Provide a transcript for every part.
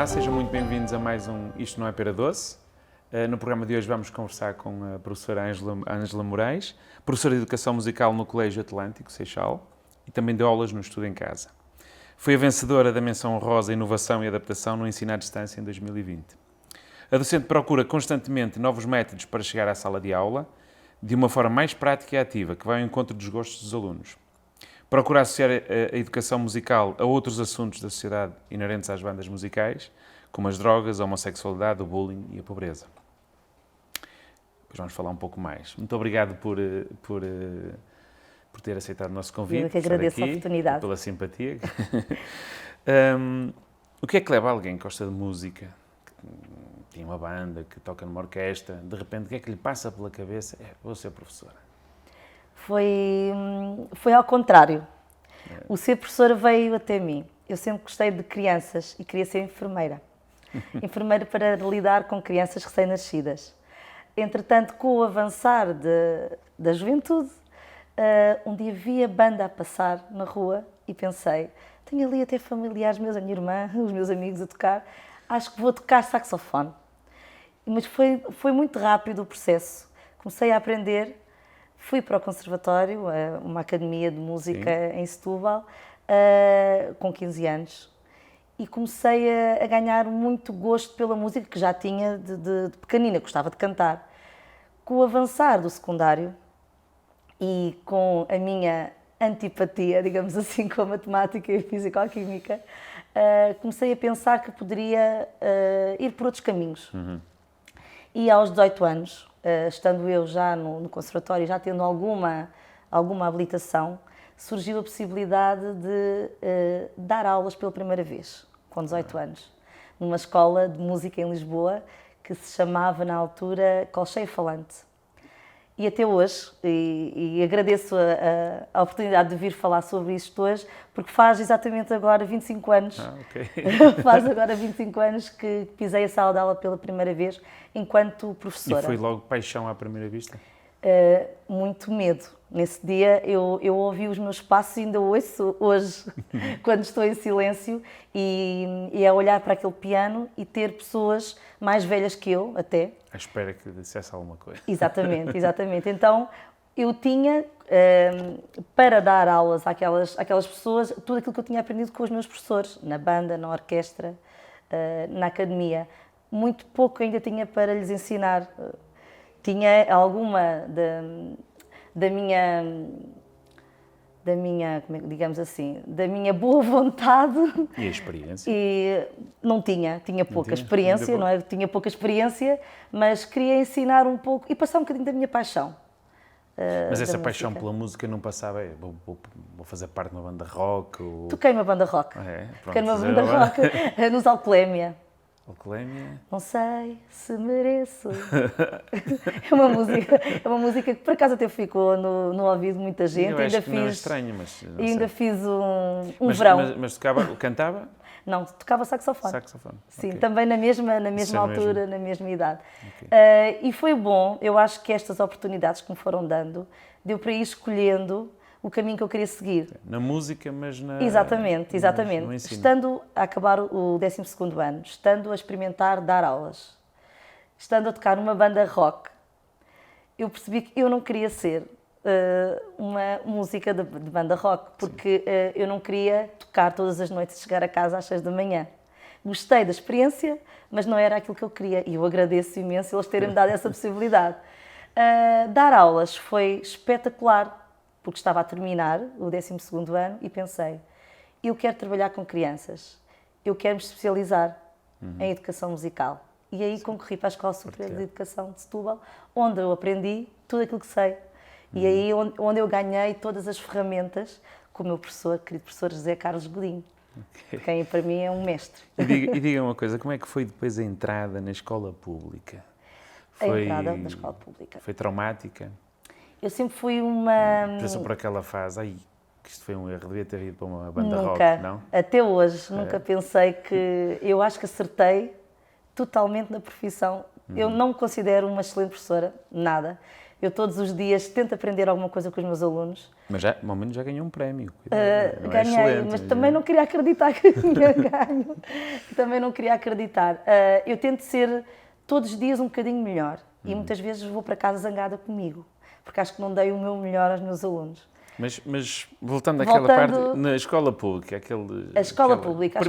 Olá, sejam muito bem-vindos a mais um Isto Não é Pera Doce. No programa de hoje vamos conversar com a professora Ângela Moraes, professora de Educação Musical no Colégio Atlântico, Seixal, e também de aulas no Estudo em Casa. Foi a vencedora da menção honrosa Inovação e Adaptação no Ensino à Distância em 2020. A docente procura constantemente novos métodos para chegar à sala de aula, de uma forma mais prática e ativa, que vai ao encontro dos gostos dos alunos. Procura associar a educação musical a outros assuntos da sociedade inerentes às bandas musicais, como as drogas, a homossexualidade, o bullying e a pobreza. Depois vamos falar um pouco mais. Muito obrigado por ter aceitado o nosso convite. Eu que agradeço a oportunidade. Pela simpatia. O que é que leva alguém que gosta de música, que tem uma banda, que toca numa orquestra, de repente, o que é que lhe passa pela cabeça? Vou ser professora. Foi ao contrário. O ser professora veio até mim. Eu sempre gostei de crianças e queria ser enfermeira. Enfermeira para lidar com crianças recém-nascidas. Entretanto, com o avançar da juventude, um dia vi a banda a passar na rua e pensei, tenho ali até familiares meus, a minha irmã, os meus amigos a tocar, acho que vou tocar saxofone. Mas foi muito rápido o processo. Comecei a aprender. Fui para o conservatório, uma academia de música em Setúbal, com 15 anos. E comecei a ganhar muito gosto pela música, que já tinha de pequenina, gostava de cantar. Com o avançar do secundário e com a minha antipatia, digamos assim, com a matemática e a físico-química, comecei a pensar que poderia ir por outros caminhos. E aos 18 anos, estando eu já no conservatório, já tendo alguma habilitação, surgiu a possibilidade de dar aulas pela primeira vez, com 18 anos, numa escola de música em Lisboa, que se chamava, na altura, Colcheia Falante. E até hoje, e agradeço a oportunidade de vir falar sobre isto hoje, porque faz exatamente agora 25 anos, faz agora 25 anos que pisei a sala de aula pela primeira vez, enquanto professora. E foi logo paixão à primeira vista? Muito medo. Nesse dia eu ouvi os meus passos e ainda ouço hoje, quando estou em silêncio, e a olhar para aquele piano e ter pessoas mais velhas que eu, até. À espera que dissesse alguma coisa. Exatamente, exatamente. Então, eu tinha, para dar aulas àquelas pessoas, tudo aquilo que eu tinha aprendido com os meus professores, na banda, na orquestra, na academia. Muito pouco ainda tinha para lhes ensinar. Tinha alguma da minha, digamos assim, da minha boa vontade. E a experiência? E não tinha pouca experiência, não é? Tinha pouca experiência, mas queria ensinar um pouco e passar um bocadinho da minha paixão. Mas essa paixão pela música não passava, vou fazer parte de uma banda rock? Ou... Toquei numa banda rock. Toquei numa banda rock, nos Alcolémia. Alcolémia? Não sei se mereço. É uma música que por acaso até ficou no ouvido de muita gente. Eu acho que não é estranho, mas não ainda sei. Fiz um verão. Mas cantava? Não, tocava saxofone. Saxofone. Sim, Okay. Também na mesma altura, na mesma idade. Okay. E foi bom, eu acho que estas oportunidades que me foram dando, deu para ir escolhendo o caminho que eu queria seguir. Na música, mas na... Exatamente. No ensino. Estando a acabar o 12º ano, estando a experimentar dar aulas, estando a tocar numa banda rock, eu percebi que eu não queria ser uma música de banda rock, porque eu não queria tocar todas as noites e chegar a casa às 6 da manhã. Gostei da experiência, mas não era aquilo que eu queria, e eu agradeço imenso eles terem-me dado essa possibilidade. Dar aulas foi espetacular, porque estava a terminar o 12º ano e pensei, eu quero trabalhar com crianças, eu quero me especializar em educação musical. E aí concorri para a Escola Superior de Educação de Setúbal, onde eu aprendi tudo aquilo que sei. E aí onde eu ganhei todas as ferramentas com o meu professor, querido professor José Carlos Godinho, quem para mim é um mestre. E diga uma coisa, como é que foi depois a entrada na escola pública? A entrada na escola pública. Foi traumática? Eu sempre fui uma... Passou por aquela fase, que isto foi um erro, devia ter ido para uma banda rock, não? Até hoje, nunca pensei que... Eu acho que acertei totalmente na profissão. Eu não me considero uma excelente professora, nada. Eu todos os dias tento aprender alguma coisa com os meus alunos. Mas já, ao menos já ganhou um prémio. Ganhei, excelente, mas também não queria acreditar que tinha ganho. Também não queria acreditar. Eu tento ser todos os dias um bocadinho melhor e muitas vezes vou para casa zangada comigo, porque acho que não dei o meu melhor aos meus alunos. Mas voltando àquela parte, na escola pública, a escola pública,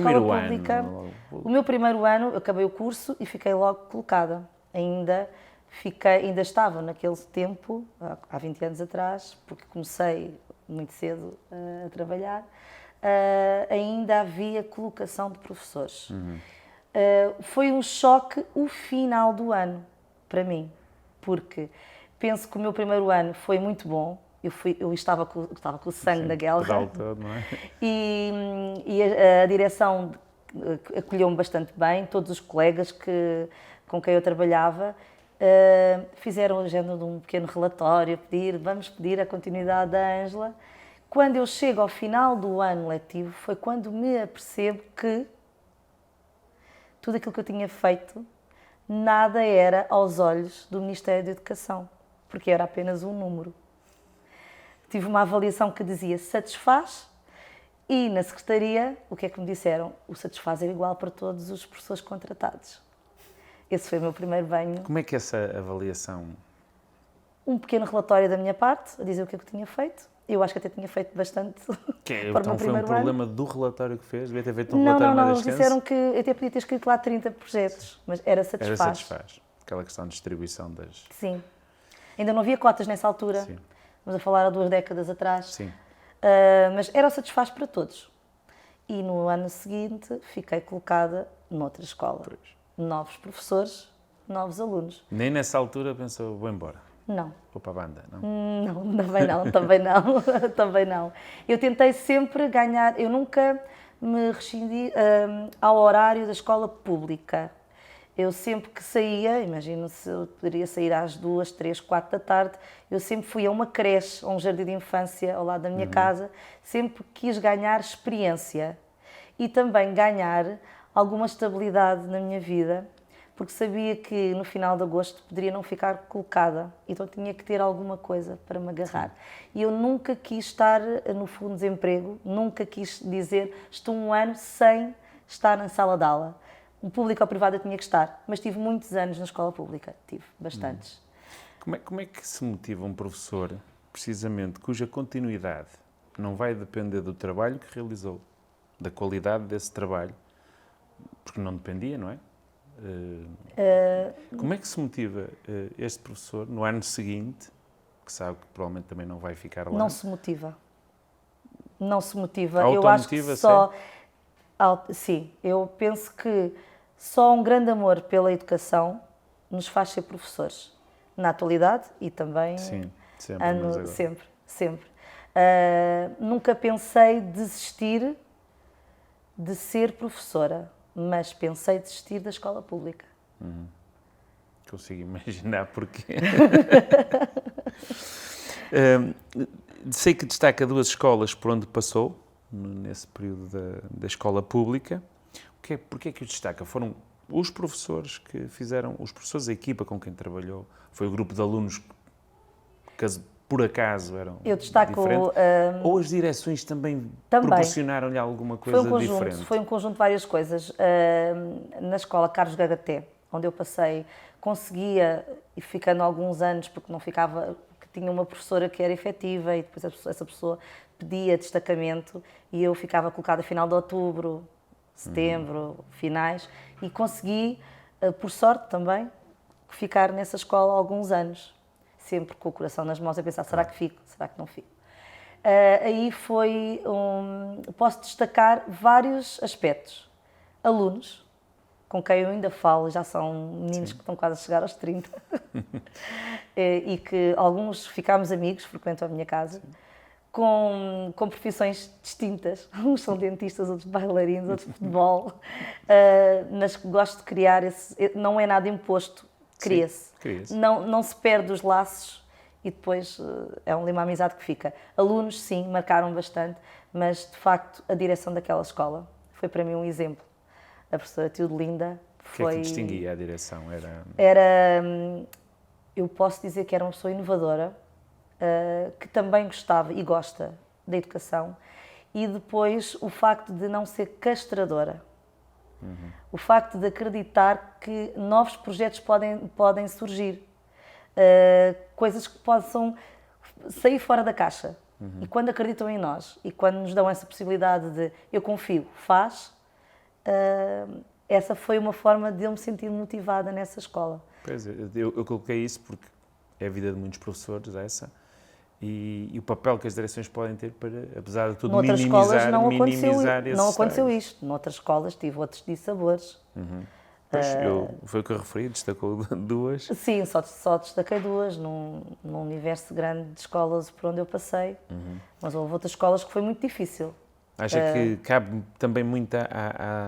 o meu primeiro ano, eu acabei o curso e fiquei logo colocada. Ainda estava naquele tempo, há 20 anos atrás, porque comecei muito cedo a trabalhar, ainda havia colocação de professores. Foi um choque o final do ano, para mim, porque penso que o meu primeiro ano foi muito bom. Eu estava com o sangue na guerra, todo, não é? e a direção acolheu-me bastante bem, todos os colegas com quem eu trabalhava fizeram a agenda de um pequeno relatório, vamos pedir a continuidade da Ângela. Quando eu chego ao final do ano letivo, foi quando me apercebo que tudo aquilo que eu tinha feito, nada era aos olhos do Ministério da Educação, porque era apenas um número. Tive uma avaliação que dizia satisfaz e na secretaria, o que é que me disseram? O satisfaz é igual para todos os professores contratados. Esse foi o meu primeiro banho. Como é que é essa avaliação? Um pequeno relatório da minha parte, a dizer o que é que eu tinha feito. Eu acho que até tinha feito bastante para o meu primeiro ano. Foi um problema do relatório que fez? Devia ter feito um relatório mais extenso? Não, eles disseram que eu até podia ter escrito lá 30 projetos, mas era satisfaz. Era satisfaz. Aquela questão de distribuição das... Sim. Ainda não havia cotas nessa altura. Sim. Estamos a falar há 2 décadas atrás. Sim. Mas era o satisfaz para todos. E no ano seguinte fiquei colocada noutra escola. Pois. Novos professores, novos alunos. Nem nessa altura pensou, vou embora? Não. Vou para a banda, não? Não, também não. Eu tentei sempre ganhar, eu nunca me rescindi ao horário da escola pública. Eu sempre que saía, imagino se eu poderia sair às 2, 3, 4 da tarde, eu sempre fui a uma creche, a um jardim de infância ao lado da minha casa, sempre quis ganhar experiência e também ganhar alguma estabilidade na minha vida, porque sabia que no final de agosto poderia não ficar colocada, então tinha que ter alguma coisa para me agarrar. Sim. E eu nunca quis estar no fundo de desemprego, nunca quis dizer estou um ano sem estar na sala de aula. Um público ou privado eu tinha que estar, mas tive muitos anos na escola pública, tive bastantes. Como é que se motiva um professor, precisamente, cuja continuidade não vai depender do trabalho que realizou, da qualidade desse trabalho, porque não dependia, não é? Como é que se motiva este professor no ano seguinte, que sabe que provavelmente também não vai ficar lá? Não se motiva. Não se motiva. Eu acho que só... Sim, eu penso que só um grande amor pela educação nos faz ser professores. Na atualidade e também... Sim, sempre. Sempre. Nunca pensei desistir de ser professora, mas pensei desistir da escola pública. Consigo imaginar porquê. Sei que destaca 2 escolas por onde passou, nesse período da escola pública. Porquê é que os destaca? Foram os professores que fizeram, os professores da equipa com quem trabalhou? Foi o grupo de alunos que por acaso eram diferentes? Ou as direções também proporcionaram-lhe alguma coisa diferente? Foi um conjunto de várias coisas. Na escola Carlos Gagaté, onde eu passei, conseguia, e ficando alguns anos, porque não ficava, que tinha uma professora que era efetiva e depois essa pessoa pedia destacamento e eu ficava colocada final de outubro, setembro, finais, e consegui, por sorte também, ficar nessa escola alguns anos, sempre com o coração nas mãos a pensar, será que fico, será que não fico? Aí foi, posso destacar vários aspectos. Alunos, com quem eu ainda falo, já são meninos Sim. que estão quase a chegar aos 30, e que alguns ficámos amigos, frequentam a minha casa, com profissões distintas. Uns são dentistas, outros bailarinos, outros de futebol, mas gosto de criar não é nada imposto, cria-se. Não se perde os laços e depois é um lema amizade que fica. Alunos, sim, marcaram bastante, mas de facto a direção daquela escola foi para mim um exemplo. A professora Teodelinda foi... O que é que distinguia a direção? eu posso dizer que era uma pessoa inovadora, que também gostava e gosta da educação, e depois o facto de não ser castradora. O facto de acreditar que novos projetos podem surgir, coisas que possam sair fora da caixa. E quando acreditam em nós e quando nos dão essa possibilidade de eu confio, faz, essa foi uma forma de eu me sentir motivada nessa escola. Pois é, eu coloquei isso porque é a vida de muitos professores essa, e o papel que as direções podem ter para, apesar de tudo, Noutras escolas não minimizar esses não aconteceu estragos. isto. Noutras escolas tive outros dissabores. Pois, foi o que eu referi, destacou duas. Sim, só destaquei duas num universo grande de escolas por onde eu passei, mas houve outras escolas que foi muito difícil. Acha que cabe também muito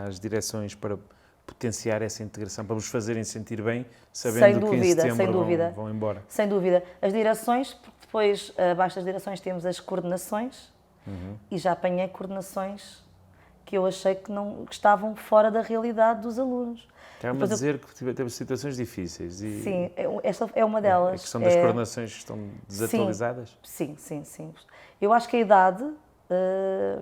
às direções para potenciar essa integração, para vos fazerem sentir bem, sabendo que em setembro vão embora? Sem dúvida. As direções, porque depois, abaixo das direções, temos as coordenações, e já apanhei coordenações que eu achei que estavam fora da realidade dos alunos. Quer-me dizer que teve situações difíceis. Sim, esta é uma delas. A questão das coordenações estão desatualizadas? Sim. Eu acho que a idade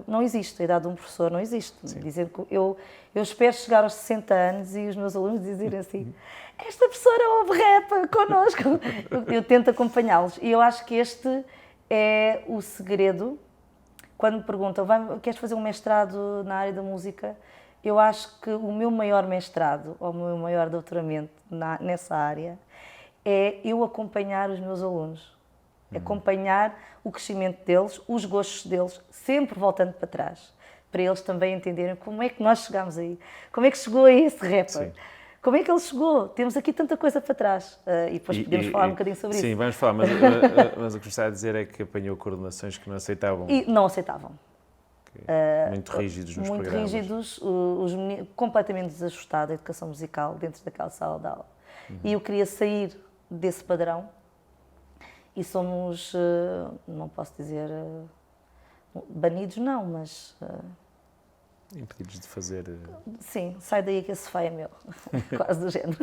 não existe, a idade de um professor não existe. Dizer que eu espero chegar aos 60 anos e os meus alunos dizerem assim, esta professora ouve rap connosco. Eu tento acompanhá-los e eu acho que este é o segredo. Quando me perguntam, queres fazer um mestrado na área da música? Eu acho que o meu maior mestrado, ou o meu maior doutoramento nessa área, é eu acompanhar os meus alunos. Acompanhar o crescimento deles, os gostos deles, sempre voltando para trás. Para eles também entenderem como é que nós chegámos aí. Como é que chegou a esse rapper. Sim. Como é que ele chegou? Temos aqui tanta coisa para trás. E depois podemos falar um bocadinho sobre isso. Sim, vamos falar, mas o que está a dizer é que apanhou coordenações que não aceitavam. E não aceitavam. Muito rígidos nos muito programas. Muito rígidos, os meninos, completamente desajustados a educação musical dentro daquela sala de aula. E eu queria sair desse padrão e somos, não posso dizer banidos, não, mas... impedidos de fazer... Sim, sai daí que esse feio é meu, quase do género.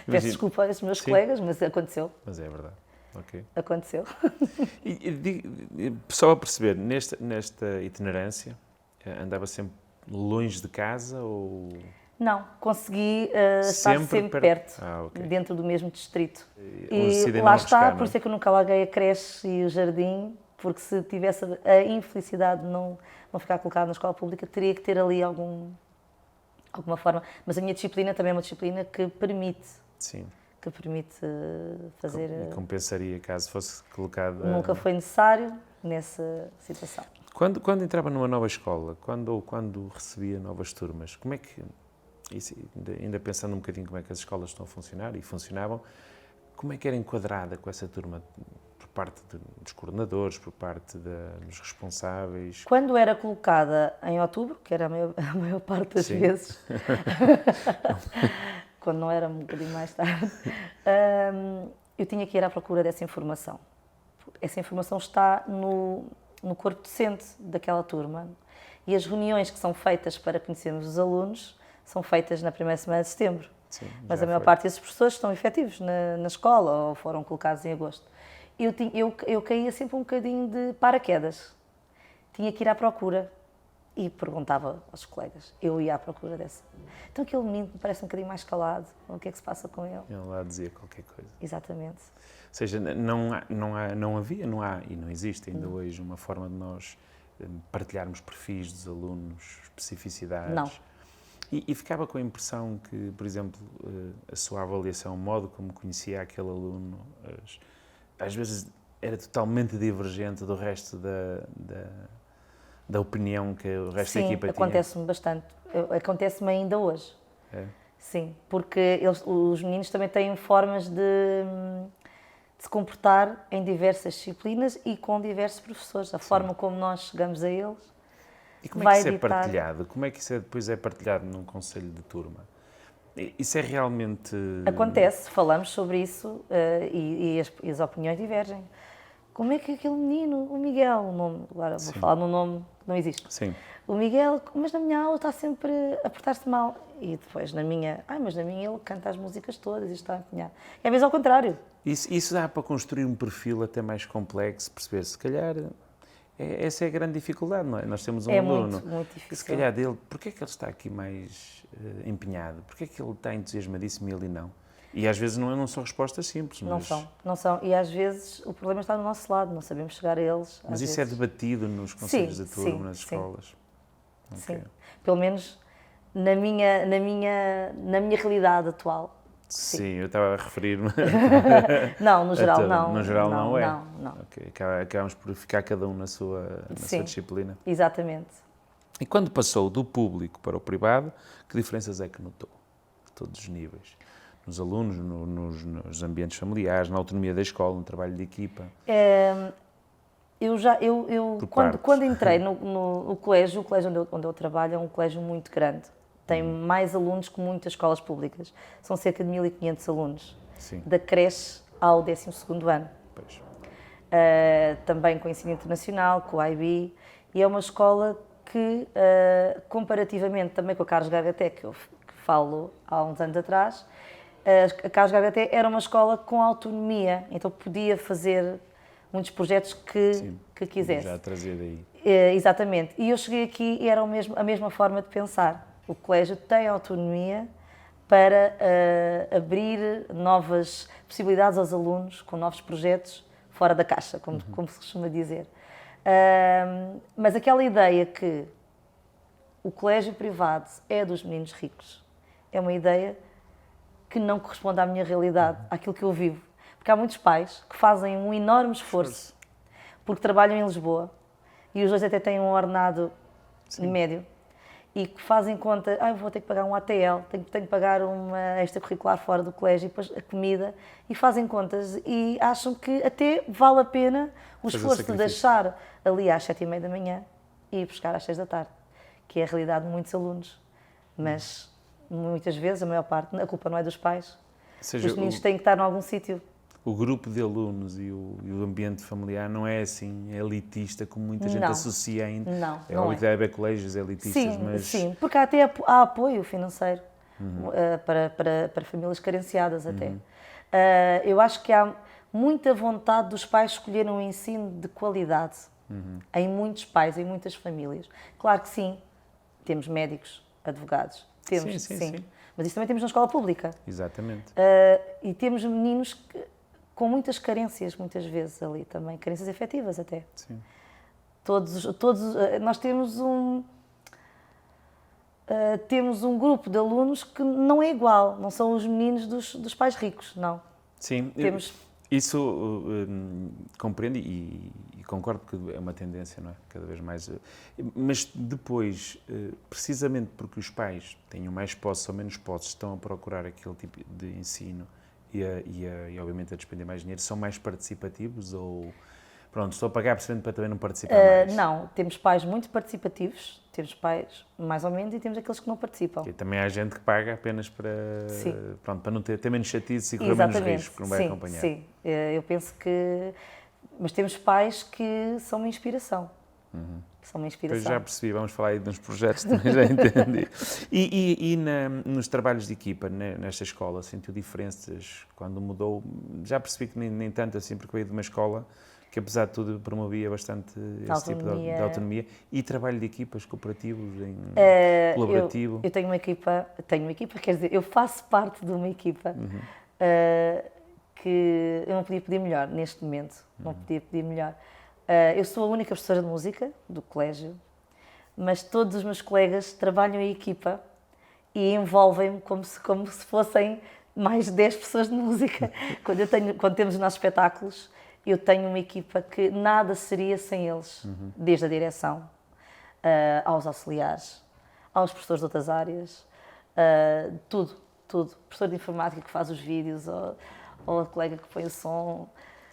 Peço desculpa aos meus colegas, mas aconteceu. Mas é verdade. Okay. Aconteceu. Só a perceber, nesta itinerância, andava sempre longe de casa ou... Não, consegui estar sempre perto, okay. Dentro do mesmo distrito. E lá está, por isso é que eu nunca larguei a creche e o jardim, porque se tivesse a infelicidade de não ficar colocado na escola pública, teria que ter ali alguma forma. Mas a minha disciplina também é uma disciplina que permite. Sim. Que permite fazer... E compensaria caso fosse colocada... Nunca foi necessário nessa situação. Quando entrava numa nova escola, quando recebia novas turmas, como é que... Ainda pensando um bocadinho como é que as escolas estão a funcionar e funcionavam, como é que era enquadrada com essa turma por parte dos coordenadores, por parte dos responsáveis? Quando era colocada em outubro, que era a maior parte das vezes... quando não era um bocadinho mais tarde, eu tinha que ir à procura dessa informação. Essa informação está no corpo docente daquela turma e as reuniões que são feitas para conhecermos os alunos são feitas na primeira semana de setembro. Sim, mas a maior parte desses professores estão efetivos na escola ou foram colocados em agosto. Eu caía sempre um bocadinho de paraquedas. Tinha que ir à procura. E perguntava aos colegas, eu ia à procura dessa. Então aquele menino me parece um bocadinho mais calado, o que é que se passa com ele? Ele lá dizia qualquer coisa. Exatamente. Ou seja, não há e não existe ainda hoje uma forma de nós partilharmos perfis dos alunos, especificidades. Não. E ficava com a impressão que, por exemplo, a sua avaliação, o modo como conhecia aquele aluno, às vezes era totalmente divergente do resto da opinião que o resto da equipa tinha. Sim, acontece-me bastante. Acontece-me ainda hoje. É? Sim, porque os meninos também têm formas de se comportar em diversas disciplinas e com diversos professores. A forma como nós chegamos a eles. E como é que isso é partilhado? Como é que isso depois é partilhado num conselho de turma? Isso é realmente... Acontece, falamos sobre isso e as opiniões divergem. Como é que aquele menino, o Miguel, o nome, agora vou falar num nome que não existe. Sim. o Miguel, mas na minha aula está sempre a portar-se mal. E depois mas na minha ele canta as músicas todas e está empenhado. E às vezes ao contrário. Isso dá para construir um perfil até mais complexo, perceber, se calhar, essa é a grande dificuldade, não é? Nós temos um aluno muito que difícil. se calhar dele, porquê é que ele está aqui mais empenhado? Porquê é que ele está entusiasmadíssimo e ele não? E às vezes não são respostas simples, mas... Não são. E às vezes o problema está do nosso lado, não sabemos chegar a eles. Mas isso vezes. é debatido nos conselhos Sim, da turma, sim, nas sim. escolas? Sim. Ok. Pelo menos na minha realidade atual. Sim, eu estava a referir-me... Não, no geral não. No geral não é? Não. Ok, acabamos por ficar cada um na sua Sim, disciplina. exatamente. E quando passou do público para o privado, que diferenças é que notou? A todos os níveis. Nos alunos, nos ambientes familiares, na autonomia da escola, no trabalho de equipa? Quando entrei no colégio, o colégio onde eu trabalho é um colégio muito grande. Tem mais alunos que muitas escolas públicas. São cerca de 1.500 alunos. Sim. Da creche ao 12º ano. Pois. Também com ensino internacional, com o IB. E é uma escola que, comparativamente também com a Carlos Gargaté, que falo há uns anos atrás, a Carlos Gargaté era uma escola com autonomia. Então podia fazer muitos projetos que quisesse. Já trazia daí. Exatamente. E eu cheguei aqui e era a mesma forma de pensar. O colégio tem autonomia para abrir novas possibilidades aos alunos, com novos projetos fora da caixa, como se costuma dizer. Mas aquela ideia que o colégio privado é dos meninos ricos é uma ideia que não corresponde à minha realidade, àquilo que eu vivo. Porque há muitos pais que fazem um enorme esforço porque trabalham em Lisboa e os dois até têm um ordenado médio e que fazem conta, vou ter que pagar um ATL, tenho que pagar uma extracurricular fora do colégio e depois a comida, e fazem contas e acham que até vale a pena o esforço de deixar ali às 7h30 da manhã e ir buscar às 6 da tarde, que é a realidade de muitos alunos. Mas muitas vezes, a maior parte, a culpa não é dos pais. Os meninos têm que estar em algum sítio. O grupo de alunos e o ambiente familiar não é assim elitista como muita gente associa ainda. É óbvio que deve haver colégios elitistas, mas... Sim, porque há apoio financeiro para famílias carenciadas até. Eu acho que há muita vontade dos pais escolherem um ensino de qualidade em muitos pais, em muitas famílias. Claro que sim, temos médicos, advogados, temos, sim. Mas isso também temos na escola pública. Exatamente. E temos meninos com muitas carências, muitas vezes ali também, carências afetivas até. Sim. Nós temos um grupo de alunos que não é igual, não são os meninos dos pais ricos, não. Sim, isso compreendo e concordo que é uma tendência, não é? Cada vez mais. Mas depois, precisamente porque os pais tenham mais posses ou menos posses, estão a procurar aquele tipo de ensino e obviamente a despender mais dinheiro, são mais participativos ou... Pronto, estou a pagar precisamente para também não participar mais? Não, temos pais muito participativos, temos pais mais ou menos e temos aqueles que não participam. E também há gente que paga apenas para, pronto, para não ter menos chatice e correr menos risco, que não vai acompanhar. Sim, eu penso que... Mas temos pais que são uma inspiração. São uma inspiração. Pois já percebi, vamos falar aí de uns projetos, também já entendi. E nos trabalhos de equipa, nesta escola, sentiu diferenças quando mudou? Já percebi que nem tanto assim, porque veio de uma escola que apesar de tudo promovia bastante esse tipo de autonomia e trabalho de equipas, cooperativos, colaborativo. Eu tenho uma equipa, quer dizer, eu faço parte de uma equipa que eu não podia pedir melhor neste momento, não podia pedir melhor. Eu sou a única professora de música do colégio, mas todos os meus colegas trabalham em equipa e envolvem-me como se fossem mais de 10 pessoas de música. Quando temos os nossos espetáculos, eu tenho uma equipa que nada seria sem eles, desde a direção, aos auxiliares, aos professores de outras áreas, tudo. Professor de informática que faz os vídeos, ou a colega que põe o som.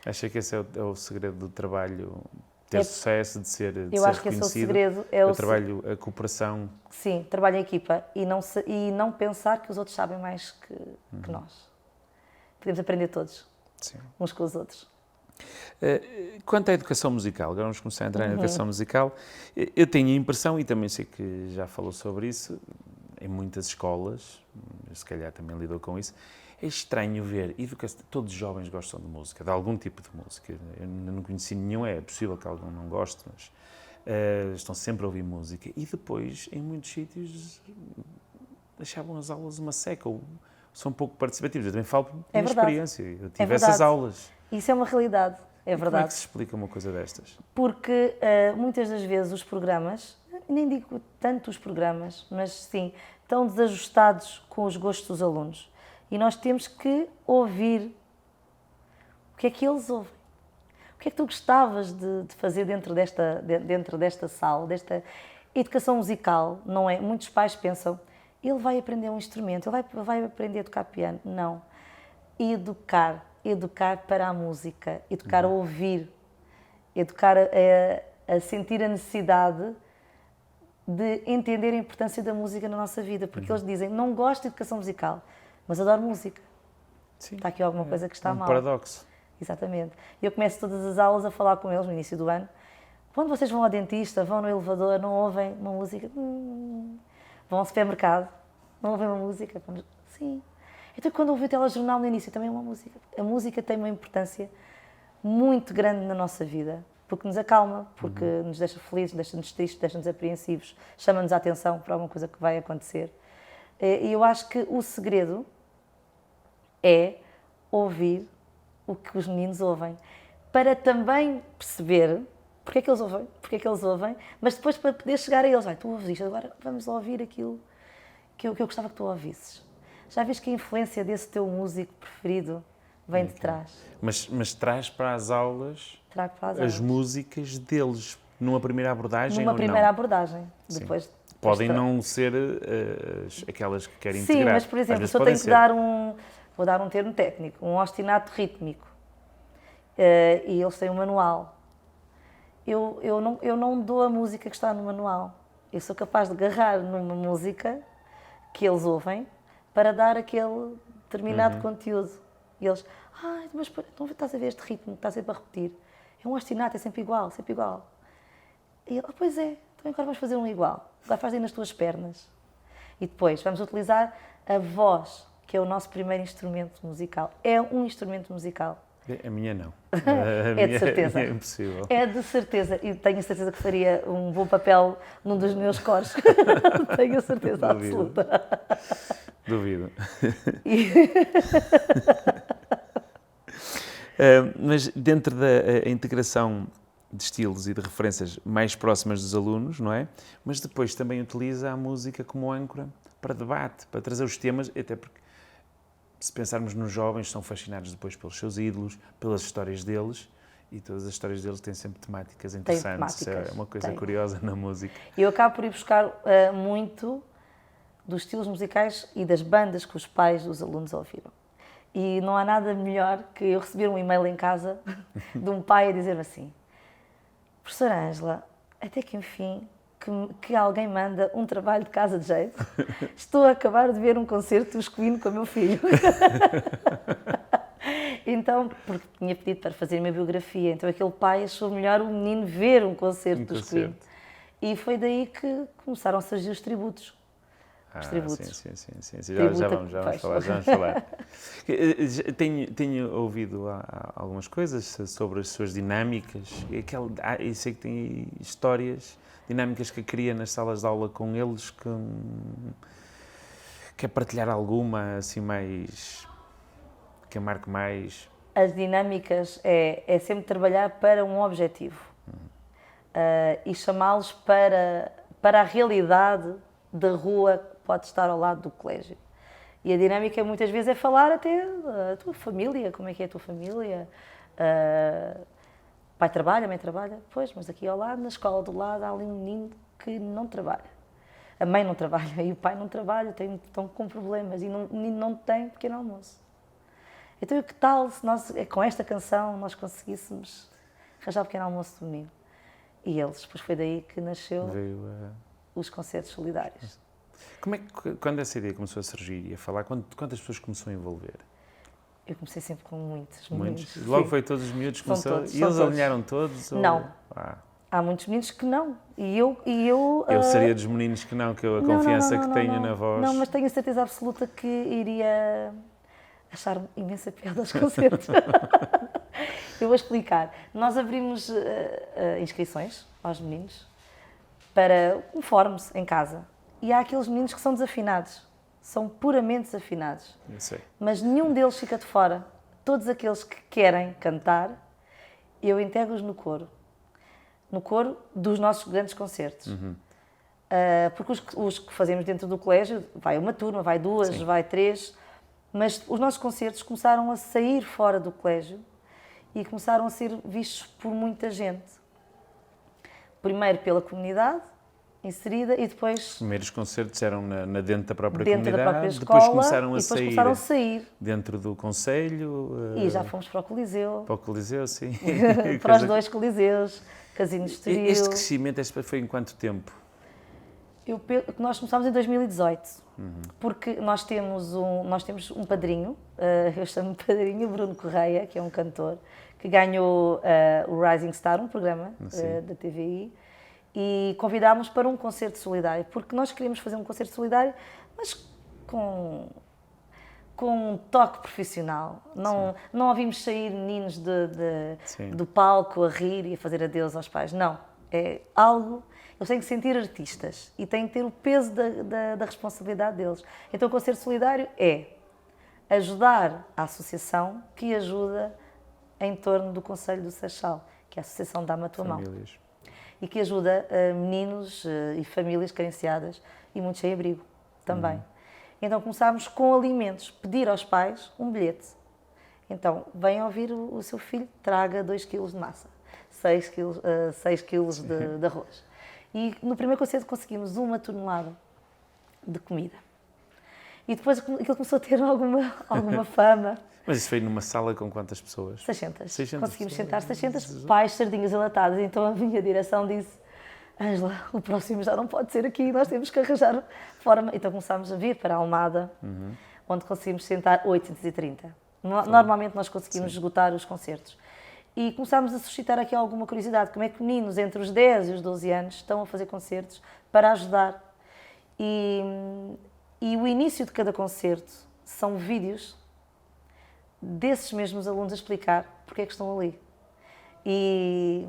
Acha que esse é o segredo do trabalho, ter sucesso, de ser reconhecido? Eu acho que esse é o segredo. O trabalho, a cooperação. Sim, trabalho em equipa e não pensar que os outros sabem mais que nós. Podemos aprender todos, uns com os outros. Quanto à educação musical, agora vamos começar a entrar na educação musical. Eu tenho a impressão, e também sei que já falou sobre isso, em muitas escolas, se calhar também lidou com isso, é estranho ver todos os jovens gostam de música, de algum tipo de música. Eu não conheci nenhum, é possível que algum não goste, mas estão sempre a ouvir música. E depois, em muitos sítios, achavam as aulas uma seca, ou são pouco participativos. Eu também falo por minha experiência, eu tive essas aulas. Isso é uma realidade, é verdade. Como é que se explica uma coisa destas? Porque muitas das vezes os programas, nem digo tanto os programas, mas sim, estão desajustados com os gostos dos alunos. E nós temos que ouvir o que é que eles ouvem. O que é que tu gostavas de fazer dentro desta sala, desta educação musical, não é? Muitos pais pensam, ele vai aprender um instrumento, ele vai aprender a tocar piano. Não. Educar para a música, educar a ouvir, educar a sentir a necessidade de entender a importância da música na nossa vida, porque eles dizem, não gosto de educação musical, mas adoro música. Sim, está aqui alguma coisa que está mal. Paradoxo. Exatamente. E eu começo todas as aulas a falar com eles no início do ano. Quando vocês vão ao dentista, vão no elevador, não ouvem uma música? Vão ao supermercado, não ouvem uma música? Sim. Então, quando ouvi o telejornal no início, também é uma música. A música tem uma importância muito grande na nossa vida, porque nos acalma, porque nos deixa felizes, deixa-nos tristes, deixa-nos apreensivos, chama-nos a atenção para alguma coisa que vai acontecer. E eu acho que o segredo é ouvir o que os meninos ouvem, para também perceber porque é que eles ouvem, mas depois para poder chegar a eles, tu ouves isto, agora vamos ouvir aquilo que eu gostava que tu ouvisses. Já viste que a influência desse teu músico preferido vem de trás? Mas traz para as aulas Para as músicas deles, numa primeira abordagem numa ou primeira não? abordagem. Depois Podem não ser aquelas que querem Sim, integrar. mas por exemplo, se eu tenho que dar vou dar um termo técnico, um ostinato rítmico, e eles têm um manual. Eu não dou a música que está no manual. Eu sou capaz de agarrar numa música que eles ouvem para dar aquele determinado conteúdo. E eles, mas não estás a ver este ritmo, estás sempre a repetir. É um ostinato, é sempre igual, sempre igual. E ele, pois é, então agora vamos fazer um igual. Agora faz aí nas tuas pernas. E depois vamos utilizar a voz, que é o nosso primeiro instrumento musical. É um instrumento musical. A minha não. É de certeza. É impossível. É de certeza. E tenho certeza que faria um bom papel num dos meus coros. Tenho a certeza absoluta. Duvido. Mas dentro da integração de estilos e de referências mais próximas dos alunos, não é? Mas depois também utiliza a música como âncora para debate, para trazer os temas, até porque se pensarmos nos jovens, são fascinados depois pelos seus ídolos, pelas histórias deles, e todas as histórias deles têm sempre temáticas interessantes. É uma coisa curiosa na música. Eu acabo por ir buscar muito dos estilos musicais e das bandas que os pais dos alunos ouviram. E não há nada melhor que eu receber um e-mail em casa de um pai a dizer-me assim: professora Ângela, até que enfim que alguém manda um trabalho de casa de jeito. Estou a acabar de ver um concerto dos Queen com o meu filho. Então, porque tinha pedido para fazer uma biografia, então aquele pai achou melhor o menino ver um concerto dos Queen. E foi daí que começaram a surgir os tributos. Os tributos. Sim. Já vamos falar. Tenho ouvido algumas coisas sobre as suas dinâmicas. E sei que tem histórias, dinâmicas que cria nas salas de aula com eles. Quer partilhar alguma, assim, mais... que a marque mais? As dinâmicas é sempre trabalhar para um objetivo. E chamá-los para a realidade da rua que pode estar ao lado do colégio. E a dinâmica muitas vezes é falar até da tua família, como é que é a tua família. Pai trabalha, mãe trabalha, pois, mas aqui ao lado, na escola do lado, há ali um menino que não trabalha. A mãe não trabalha e o pai não trabalha, estão com problemas e o menino não tem pequeno almoço. Então, e que tal se nós, com esta canção, nós conseguíssemos arranjar o pequeno almoço do menino? E eles, depois foi daí que nasceu os concertos solidários. Como é que, quando essa ideia começou a surgir e a falar, quantas pessoas começou a envolver? Eu comecei sempre com muitos Muitos. meninos. Logo Sim. foi todos os miúdos que São começou? todos, E são eles todos. alinharam todos? Não. Ah, Há muitos meninos que não. E eu eu seria dos meninos que não, que eu, a confiança que tenho na voz. Não, mas tenho a certeza absoluta que iria achar imensa piada aos concertos. Eu vou explicar. Nós abrimos inscrições aos meninos para um Forms em casa. E há aqueles meninos que são desafinados. São puramente desafinados. Eu sei. Mas nenhum deles fica de fora. Todos aqueles que querem cantar, eu integro-os no coro. No coro dos nossos grandes concertos. Porque os que fazemos dentro do colégio, vai uma turma, vai duas, Sim. vai três, mas os nossos concertos começaram a sair fora do colégio e começaram a ser vistos por muita gente. Primeiro pela comunidade inserida e depois Os primeiros concertos eram dentro da própria dentro da comunidade, própria depois escola começaram e a depois sair começaram a sair. dentro do concelho. E já fomos para o Coliseu, Para o Coliseu, sim. para os 2 Coliseus, Casino de Estoril. Este crescimento este foi em quanto tempo? Nós começámos em 2018, porque nós temos um padrinho, eu chamo-me padrinho, Bruno Correia, que é um cantor, que ganhou o Rising Star, um programa da TVI, e convidámos para um concerto solidário, porque nós queríamos fazer um concerto solidário, mas com um toque profissional. Não ouvimos sair meninos do palco a rir e a fazer adeus aos pais. Não. É algo... Eles têm que sentir artistas e têm que ter o peso da responsabilidade deles. Então, o concerto solidário é ajudar a associação que ajuda em torno do Conselho do Seixal, que é a Associação Dá-me a Tua Mão. E que ajuda meninos e famílias carenciadas e muitos sem abrigo também. Então começámos com alimentos, pedir aos pais um bilhete. Então, venham ouvir o seu filho, traga 2 kg de massa, 6 kg de arroz. E no primeiro concerto conseguimos 1 tonelada de comida. E depois aquilo começou a ter alguma fama. Mas isso foi numa sala com quantas pessoas? 600. 600 Conseguimos pessoas. sentar 600 pais, sardinhas enlatadas. Então a minha direção disse: Ângela, o próximo já não pode ser aqui, nós temos que arranjar forma. Então começámos a vir para a Almada, onde conseguimos sentar 830. Normalmente nós conseguimos esgotar os concertos. E começámos a suscitar aqui alguma curiosidade, como é que meninos entre os 10 e os 12 anos estão a fazer concertos para ajudar. E o início de cada concerto são vídeos desses mesmos alunos a explicar porque é que estão ali. E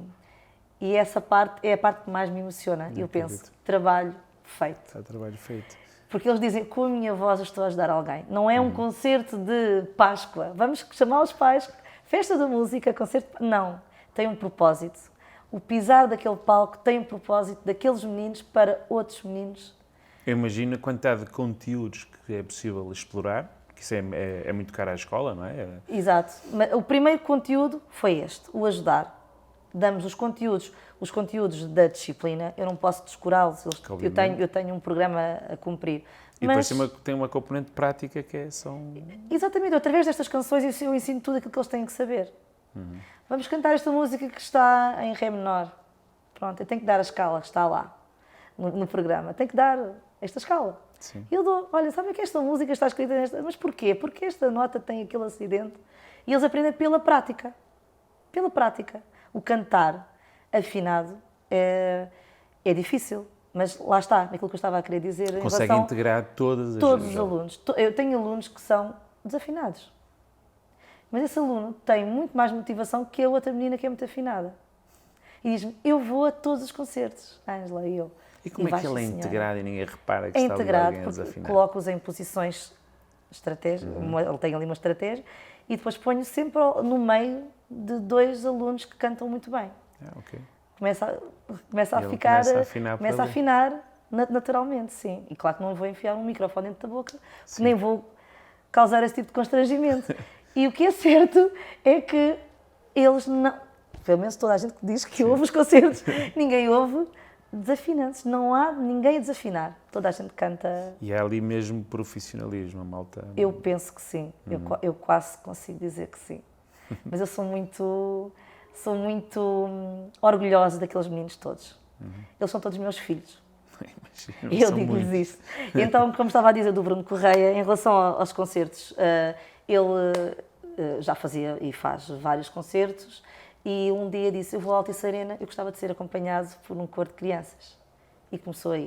essa parte é a parte que mais me emociona. Eu penso, trabalho feito. Está trabalho feito. Porque eles dizem, com a minha voz eu estou a ajudar alguém. Não é um concerto de Páscoa. Vamos chamar os pais, festa da música, concerto... Não, tem um propósito. O pisar daquele palco tem um propósito daqueles meninos para outros meninos. Eu imagino a quantidade de conteúdos que é possível explorar, que isso é muito caro à escola, não é? Exato. O primeiro conteúdo foi este, o ajudar. Damos os conteúdos da disciplina, eu não posso descurá-los, eu tenho um programa a cumprir. E depois tem uma componente prática que é só... Exatamente, através destas canções eu ensino tudo aquilo que eles têm que saber. Vamos cantar esta música que está em Ré menor. Pronto, eu tenho que dar a escala que está lá no programa, tenho que dar esta escala. Sim. Eu dou, olha, sabe que esta música está escrita nesta... Mas porquê? Porque esta nota tem aquele acidente. E eles aprendem pela prática. Pela prática. O cantar afinado é difícil, mas lá está, naquilo que eu estava a querer dizer. Consegue integrar todos os alunos. Eu tenho alunos que são desafinados, mas esse aluno tem muito mais motivação que a outra menina que é muito afinada. E diz-me, eu vou a todos os concertos, Ângela, e eu. E como é que ele é integrado e ninguém repara que está ali alguém a desafinar? Coloco-os em posições estratégicas, ele tem ali uma estratégia, e depois ponho sempre no meio de 2 alunos que cantam muito bem. Okay. Começa a afinar naturalmente, sim. E claro que não vou enfiar um microfone dentro da boca, nem vou causar esse tipo de constrangimento. E o que é certo é que eles não... Pelo menos toda a gente que diz que ouve os concertos, ninguém ouve desafinantes. Não há ninguém a desafinar. Toda a gente canta... E é ali mesmo profissionalismo, a malta? Eu penso que sim. Eu quase consigo dizer que sim. Mas eu sou muito orgulhosa daqueles meninos todos. Eles são todos meus filhos. Eu digo-lhes isso. Então, como estava a dizer do Bruno Correia, em relação aos concertos, ele já fazia e faz vários concertos, e um dia disse, eu vou ao Altice Arena, eu gostava de ser acompanhado por um coro de crianças. E começou aí.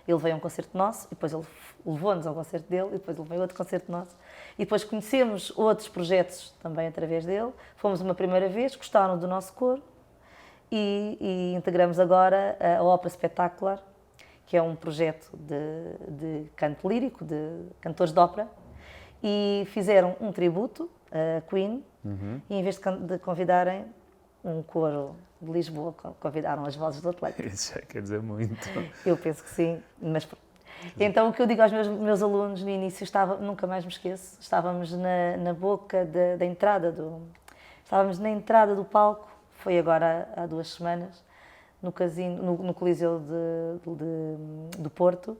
Ele veio a um concerto nosso, e depois ele levou-nos ao concerto dele, e depois ele veio a outro concerto nosso. E depois conhecemos outros projetos também através dele. Fomos uma primeira vez, gostaram do nosso coro, e integramos agora a Ópera Spectacular, que é um projeto de canto lírico, de cantores de ópera, e fizeram um tributo a Queen, e em vez de convidarem um coro de Lisboa, convidaram as Vozes do Atlântico. Isso já quer dizer muito. Eu penso que sim, mas então o que eu digo aos meus alunos no início, nunca mais me esqueço, estávamos na boca da entrada estávamos na entrada do palco, foi agora há 2 semanas, no casino, no Coliseu do Porto,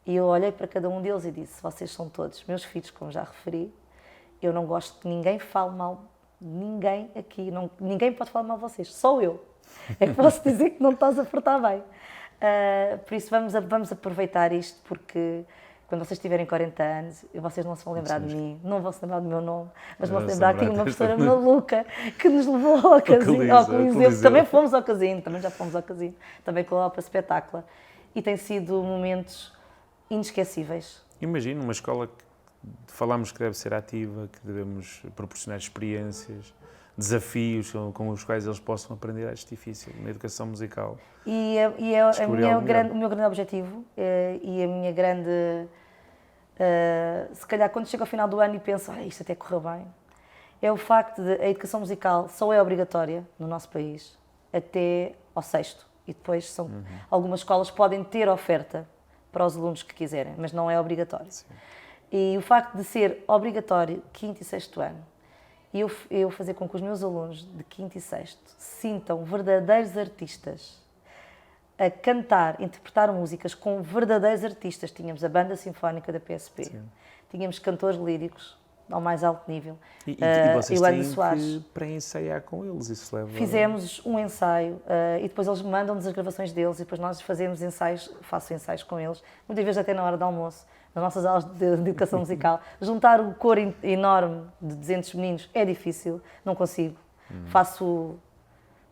e eu olhei para cada um deles e disse, vocês são todos meus filhos, como já referi, eu não gosto que ninguém fale mal de ninguém aqui, ninguém pode falar mal de vocês, só eu é que posso dizer que não estás a portar bem. Por isso vamos aproveitar isto, porque quando vocês tiverem 40 anos, vocês não se vão lembrar de mim, não vão se lembrar do meu nome, mas vão se lembrar que uma professora maluca que nos levou ao Coliseu. Também fomos ao casino, também já fomos ao casino, também com a Ópera Spectacular. E tem sido momentos inesquecíveis. Imagino uma escola que falamos que deve ser ativa, que devemos proporcionar experiências, desafios com os quais eles possam aprender a difícil na educação musical. E o meu grande objetivo e a minha grande... se calhar quando chego ao final do ano e penso, isto até correu bem, é o facto de a educação musical só é obrigatória no nosso país até ao 6º. E depois algumas escolas podem ter oferta para os alunos que quiserem, mas não é obrigatório. Sim. E o facto de ser obrigatório 5º e 6º ano, e eu fazer com que os meus alunos de 5º e 6º se sintam verdadeiros artistas, a cantar, interpretar músicas com verdadeiros artistas. Tínhamos a Banda Sinfónica da PSP, sim, tínhamos cantores líricos ao mais alto nível. E vocês têm que pré-ensaiar com eles, isso leva... Fizemos um ensaio e depois eles mandam-nos as gravações deles e depois nós fazemos ensaios, faço ensaios com eles, muitas vezes até na hora do almoço, nas nossas aulas de educação musical. Juntar o coro enorme de 200 meninos é difícil, não consigo. Faço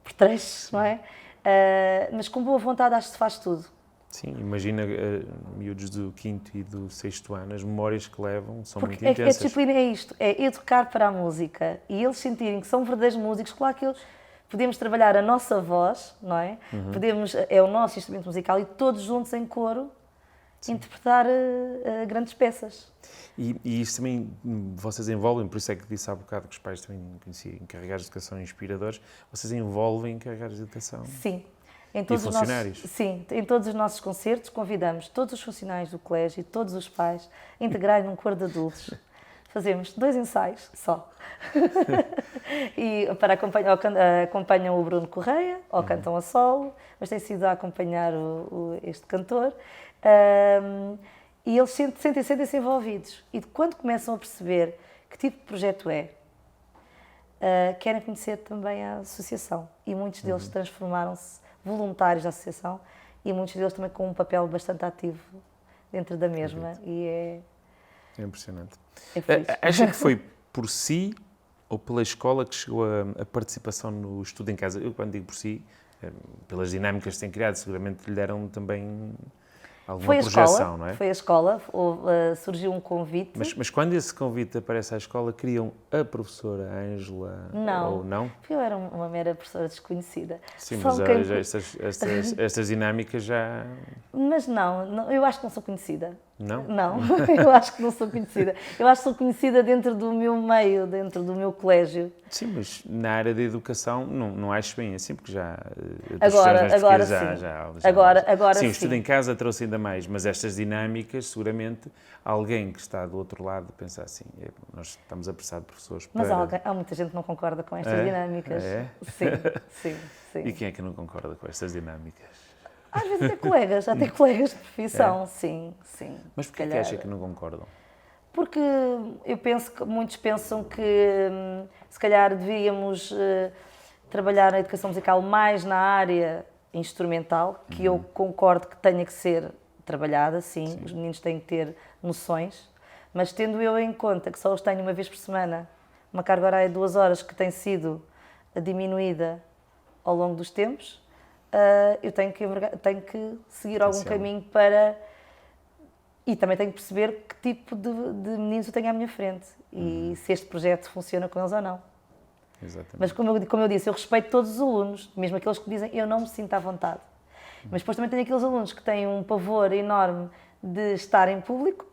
por trechos, não é? Mas com boa vontade acho que se faz tudo. Sim, imagina miúdos do 5º e do 6º ano, as memórias que levam são muito intensas. A disciplina é isto, é educar para a música e eles sentirem que são verdadeiros músicos. Claro que podemos trabalhar a nossa voz, não é? É o nosso instrumento musical e todos juntos em coro, sim, interpretar grandes peças. E isso também vocês envolvem, por isso é que disse há bocado que os pais também conheciam encarregados de educação e inspiradores, vocês envolvem encarregados de educação? Sim. E funcionários? Sim, em todos os nossos concertos convidamos todos os funcionários do colégio e todos os pais a integrarem num coro de adultos. Fazemos 2 ensaios só. E para acompanham o Bruno Correia, ou cantam a solo, mas tem sido a acompanhar este cantor. E eles sentem-se envolvidos. E quando começam a perceber que tipo de projeto é, querem conhecer também a associação. E muitos deles transformaram-se voluntários da associação e muitos deles também com um papel bastante ativo dentro da mesma. E é impressionante. É acha que foi por si ou pela escola que chegou a participação no estudo em casa? Eu, quando digo por si, pelas dinâmicas que têm criado, seguramente lhe deram também alguma projeção, não é? Foi a escola, surgiu um convite. Mas quando esse convite aparece à escola, queriam a professora Ângela ou não? Porque eu era uma mera professora desconhecida. Sim, mas estas dinâmicas já... Mas não, eu acho que não sou conhecida. Não? Não, eu acho que não sou conhecida. Eu acho que sou conhecida dentro do meu meio, dentro do meu colégio. Sim, mas na área da educação não acho bem assim, porque já... Agora sim. Agora sim. Sim, o estudo em casa trouxe ainda mais, mas estas dinâmicas, seguramente, alguém que está do outro lado pensa assim, nós estamos a precisar de professores para... Mas há muita gente que não concorda com estas dinâmicas. É? Sim. E quem é que não concorda com estas dinâmicas? Às vezes até colegas de profissão, sim. Mas porquê que acha que não concordam? Porque eu penso que muitos pensam que se calhar devíamos trabalhar a educação musical mais na área instrumental, que eu concordo que tenha que ser trabalhada, sim, os meninos têm que ter noções, mas tendo eu em conta que só os tenho uma vez por semana uma carga horária de 2 horas que tem sido diminuída ao longo dos tempos, eu tenho que seguir algum caminho para... E também tenho que perceber que tipo de meninos eu tenho à minha frente e se este projeto funciona com eles ou não. Exatamente. Mas como eu disse, eu respeito todos os alunos, mesmo aqueles que dizem eu não me sinto à vontade. Mas depois também tenho aqueles alunos que têm um pavor enorme de estar em público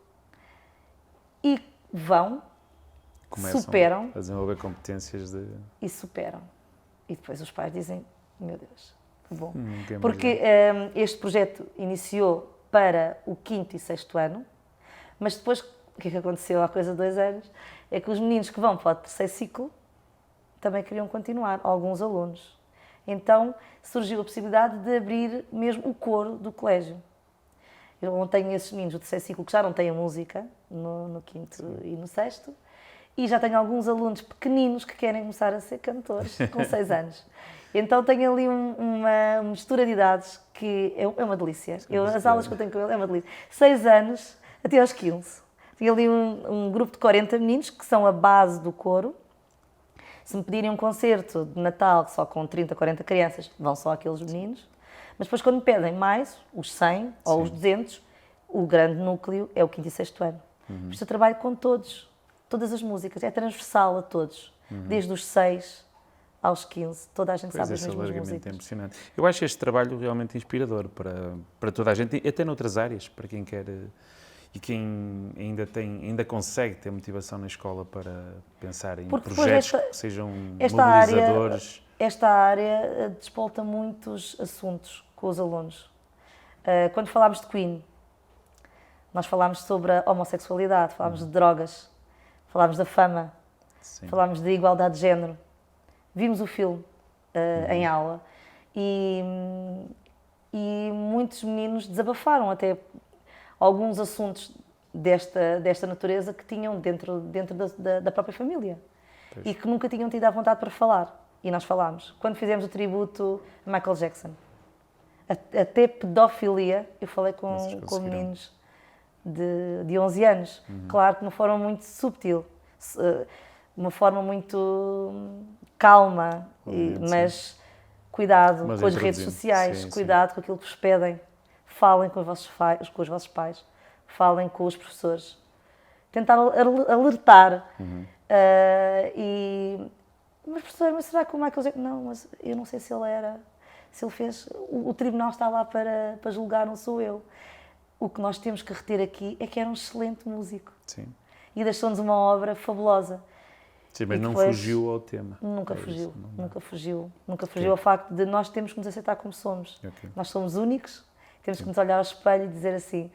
e vão, Começam superam a desenvolver competências de... e superam. E depois os pais dizem, meu Deus, que bom. Quem Porque este projeto iniciou para o 5º e 6º ano, mas depois, o que é que aconteceu há coisa de 2 anos? É que os meninos que vão para o 3º ciclo também queriam continuar, alguns alunos. Então surgiu a possibilidade de abrir mesmo o coro do colégio. Eu tenho esses meninos do 3º ciclo que já não têm a música, no 5º e no 6º, e já tenho alguns alunos pequeninos que querem começar a ser cantores com 6 anos. Então tenho ali uma mistura de idades que é uma delícia. As aulas que eu tenho com ele é uma delícia. 6 anos até aos 15. Tenho ali um grupo de 40 meninos que são a base do coro. Se me pedirem um concerto de Natal só com 30, 40 crianças, vão só aqueles meninos. Mas depois quando me pedem mais, os 100 ou os 200, o grande núcleo é o 5º e 6º ano. Por isso eu trabalho com todas as músicas, é transversal a todos. Desde os 6 aos 15, toda a gente sabe as mesmas músicas. É impressionante. Eu acho este trabalho realmente inspirador para toda a gente, até noutras áreas, para quem quer e quem ainda consegue ter motivação na escola para pensar em projetos que sejam mobilizadores. Esta área despolta muitos assuntos com os alunos. Quando falámos de Queen, nós falámos sobre a homossexualidade, falámos de drogas, falámos da fama, falámos de igualdade de género. Vimos o filme em aula e muitos meninos desabafaram até alguns assuntos desta natureza que tinham dentro da própria família e que nunca tinham tido a vontade para falar. E nós falámos. Quando fizemos o tributo a Michael Jackson, até pedofilia, eu falei com meninos de 11 anos. Claro que de uma forma muito subtil, uma forma muito calma, mas cuidado com as redes sociais, cuidado com aquilo que vos pedem. Falem com os vossos pais, falem com os professores. Tentar alertar. Mas professor, mas será que o Michael Jackson... Não, mas eu não sei se ele fez... O tribunal está lá para julgar, não sou eu. O que nós temos que reter aqui é que era um excelente músico. Sim. E deixou-nos uma obra fabulosa. Sim, mas não fugiu ao tema. Nunca fugiu. Nunca fugiu ao facto de nós temos que nos aceitar como somos. Nós somos únicos, temos que nos olhar ao espelho e dizer assim,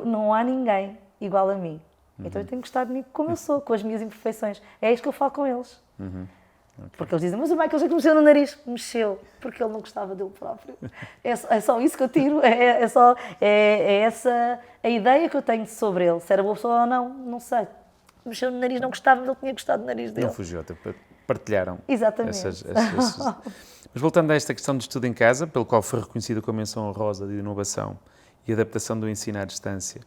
não há ninguém igual a mim. Então eu tenho que gostar de mim como eu sou, com as minhas imperfeições. É isto que eu falo com eles. Porque eles dizem, mas o Michael Jackson mexeu no nariz. Mexeu, porque ele não gostava dele próprio. É só isso que eu tiro, é essa a ideia que eu tenho sobre ele. Se era boa pessoa ou não, não sei. Mexeu no nariz, não gostava, mas ele tinha gostado do nariz dele. Não fugiu, até partilharam. Exatamente. Mas voltando a esta questão de estudo em casa, pelo qual foi reconhecida com a menção honrosa de inovação e adaptação do ensino à distância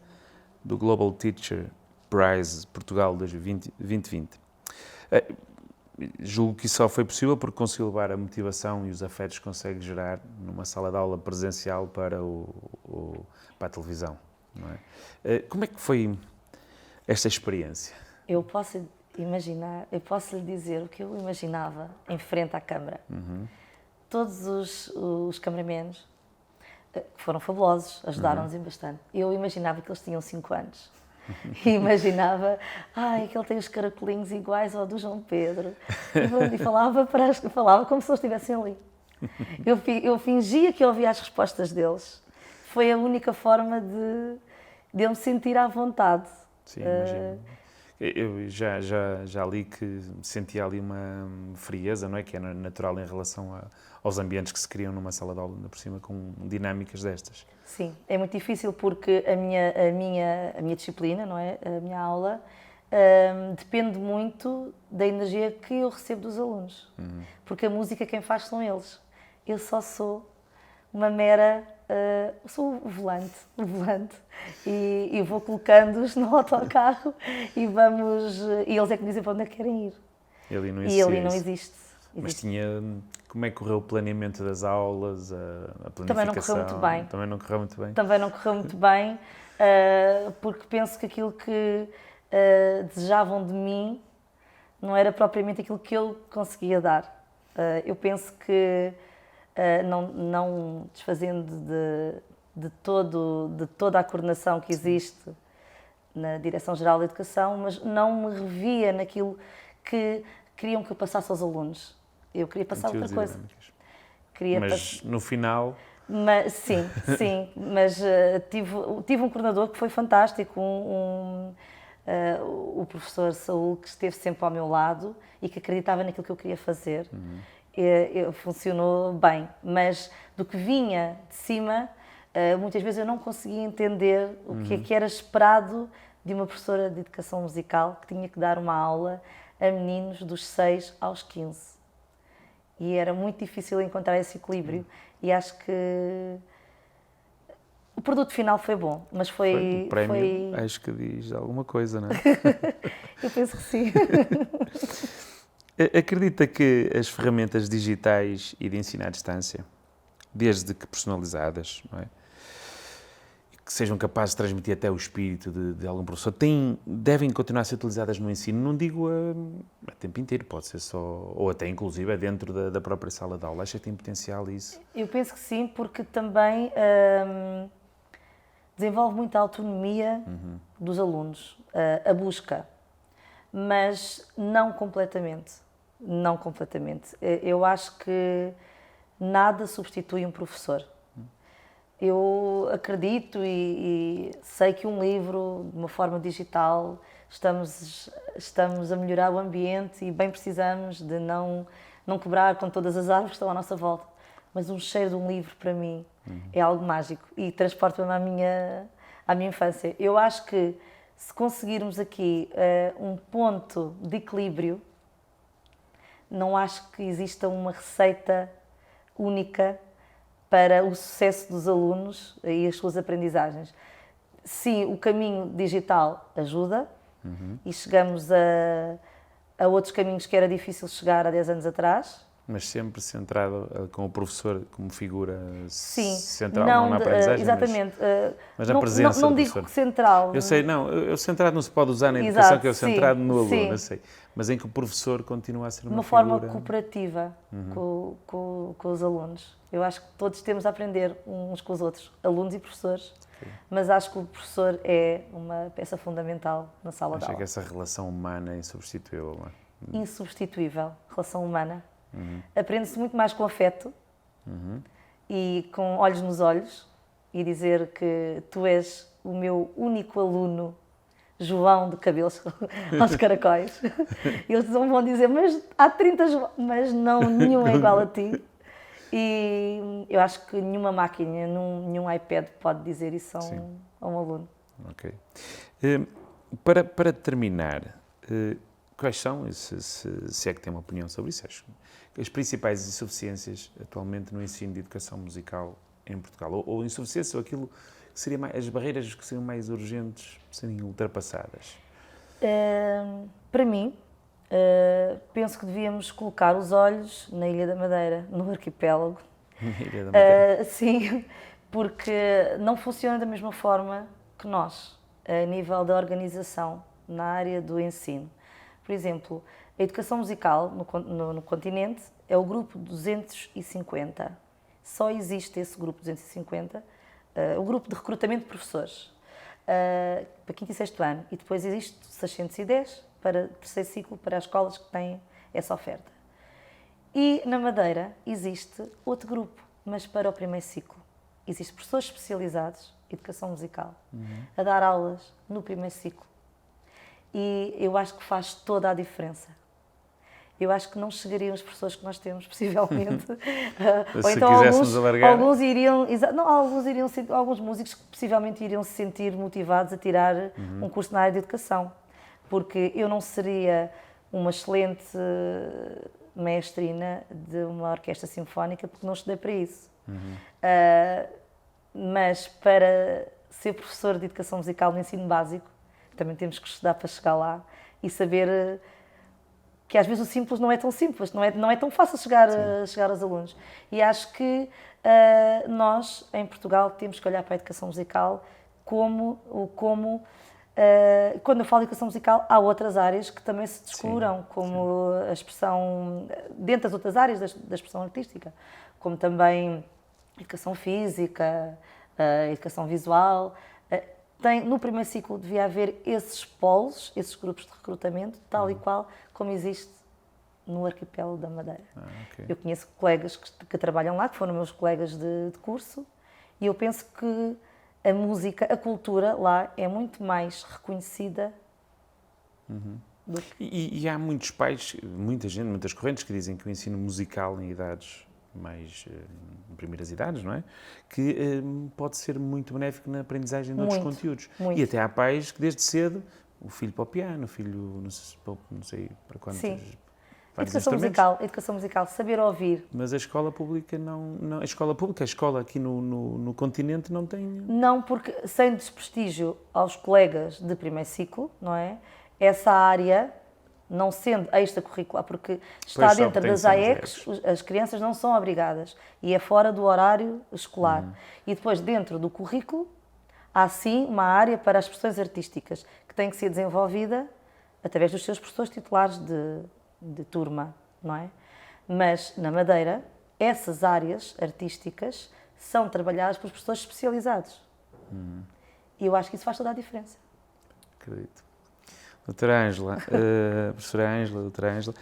do Global Teacher Prize Portugal 2020. Julgo que isso só foi possível porque conseguiu levar a motivação e os afetos que consegue gerar numa sala de aula presencial para a televisão. Não é? Como é que foi esta experiência? Eu posso lhe dizer o que eu imaginava em frente à câmara. Todos os cameramenos que foram fabulosos, ajudaram-nos bastante. Eu imaginava que eles tinham 5 anos. E imaginava, que ele tem os caracolinhos iguais ao do João Pedro. E falava como se eles estivessem ali. Eu fingia que ouvia as respostas deles. Foi a única forma de eu me sentir à vontade. Sim, imagino. Eu já li que sentia ali uma frieza, não é? Que é natural em relação aos ambientes que se criam numa sala de aula, ainda por cima, com dinâmicas destas. Sim, é muito difícil porque a minha disciplina, não é? A minha aula, depende muito da energia que eu recebo dos alunos. Porque a música quem faz são eles. Eu só sou uma mera... sou o volante e vou colocando-os no autocarro e eles é que me dizem para onde é que querem ir. Ele não E ele não existe. Mas como é que correu o planeamento das aulas, a planificação? Também não correu muito bem. Também não correu muito bem? Também não correu muito bem, porque penso que aquilo que desejavam de mim não era propriamente aquilo que eu conseguia dar. Eu penso que, não desfazendo de toda a coordenação que existe na Direção-Geral da Educação, mas não me revia naquilo que queriam que eu passasse aos alunos. Eu queria passar outra coisa. Mas no final... Mas, sim, mas tive um coordenador que foi fantástico, o professor Saúl, que esteve sempre ao meu lado e que acreditava naquilo que eu queria fazer. Funcionou bem, mas do que vinha de cima, muitas vezes eu não conseguia entender o que era esperado de uma professora de educação musical que tinha que dar uma aula a meninos dos 6 aos 15. E era muito difícil encontrar esse equilíbrio. E acho que o produto final foi bom, mas foi... O prémio acho que diz alguma coisa, não é? Eu penso que sim. Acredita que as ferramentas digitais e de ensino à distância, desde que personalizadas, não é? Que sejam capazes de transmitir até o espírito de algum professor, devem continuar a ser utilizadas no ensino, não digo a tempo inteiro, pode ser só, ou até inclusive dentro da própria sala de aula. Acha que tem potencial isso? Eu penso que sim, porque também desenvolve muita autonomia dos alunos, a busca, mas não completamente. Não completamente. Eu acho que nada substitui um professor. Eu acredito e sei que um livro, de uma forma digital, estamos a melhorar o ambiente e bem precisamos de não quebrar com todas as árvores que estão à nossa volta. Mas um cheiro de um livro, para mim, é algo mágico e transporta-me à minha infância. Eu acho que se conseguirmos aqui um ponto de equilíbrio, não acho que exista uma receita única para o sucesso dos alunos e as suas aprendizagens. Sim, o caminho digital ajuda e chegamos a outros caminhos que era difícil chegar há 10 anos atrás. Mas sempre centrado com o professor como figura central, não na aprendizagem, exatamente. Mas na presença não do digo professor. central. Eu sei, eu centrado não se pode usar na educação, Exato, que é o centrado no aluno, sim. eu sei. Mas em que o professor continua a ser de uma figura... forma cooperativa com os alunos. Eu acho que todos temos a aprender uns com os outros, alunos e professores, mas acho que o professor é uma peça fundamental na sala de aula. Acho que essa relação humana é insubstituível, não é? Insubstituível, relação humana. Aprende-se muito mais com afeto e com olhos nos olhos e dizer que tu és o meu único aluno, João de cabelos aos caracóis. E eles vão dizer, mas há 30 João, mas não, nenhum é igual a ti. E eu acho que nenhuma máquina, nenhum iPad pode dizer isso a um aluno. Ok. Para terminar, quais são, se é que tem uma opinião sobre isso, acho, as principais insuficiências atualmente no ensino de educação musical em Portugal? Ou insuficiência, ou aquilo que seria as barreiras que seriam mais urgentes serem ultrapassadas? Para mim, penso que devíamos colocar os olhos na Ilha da Madeira, no arquipélago. Na Ilha da Madeira? Sim, porque não funciona da mesma forma que nós, a nível da organização na área do ensino. Por exemplo, a educação musical no continente é o grupo 250. Só existe esse grupo 250, o grupo de recrutamento de professores, para 5º e 6º ano. E depois existe 610 para 3º ciclo, para as escolas que têm essa oferta. E na Madeira existe outro grupo, mas para o 1º ciclo. Existem professores especializados em educação musical a dar aulas no 1º ciclo. E eu acho que faz toda a diferença. Eu acho que não chegariam as professores que nós temos, possivelmente. Ou então alguns músicos que possivelmente iriam se sentir motivados a tirar um curso na área de educação. Porque eu não seria uma excelente maestrina de uma orquestra sinfónica, porque não estudei para isso. Mas para ser professor de educação musical no ensino básico, também temos que estudar para chegar lá e saber que às vezes o simples não é tão simples, não é tão fácil chegar aos alunos. E acho que nós, em Portugal, temos que olhar para a educação musical como quando eu falo de educação musical, há outras áreas que também se descuram, como a expressão, dentro das outras áreas da expressão artística, como também educação física, educação visual. No primeiro ciclo devia haver esses polos, esses grupos de recrutamento, tal e qual como existe no arquipélago da Madeira. Okay. Eu conheço colegas que trabalham lá, que foram meus colegas de curso, e eu penso que a música, a cultura lá é muito mais reconhecida do que... E há muitos pais, muita gente, muitas correntes que dizem que o ensino musical em idades mais, primeiras idades, não é? Que pode ser muito benéfico na aprendizagem de outros conteúdos. Muito. E até há pais que desde cedo, o filho para o piano, o filho, não sei para quantos... Sim. Educação musical, saber ouvir. Mas a escola pública a escola aqui no continente não tem... Não, porque sem desprestígio aos colegas de primeiro ciclo, não é? Essa área, não sendo extracurricular, porque está dentro das AECs, as crianças não são obrigadas e é fora do horário escolar. E depois, dentro do currículo, há sim uma área para as expressões artísticas que tem que ser desenvolvida através dos seus professores titulares de turma, não é? Mas, na Madeira, essas áreas artísticas são trabalhadas por professores especializados. E eu acho que isso faz toda a diferença. Acredito. Doutora Ângela, professora Ângela, doutora Ângela.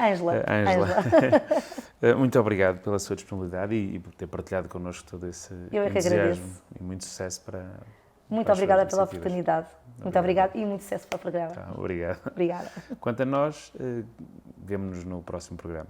Ângela. Muito obrigado pela sua disponibilidade e por ter partilhado connosco todo esse entusiasmo e muito sucesso para... Muito obrigada pela oportunidade. Muito obrigada e muito sucesso para o programa. Tá, obrigado. Obrigada. Quanto a nós, vemo-nos no próximo programa.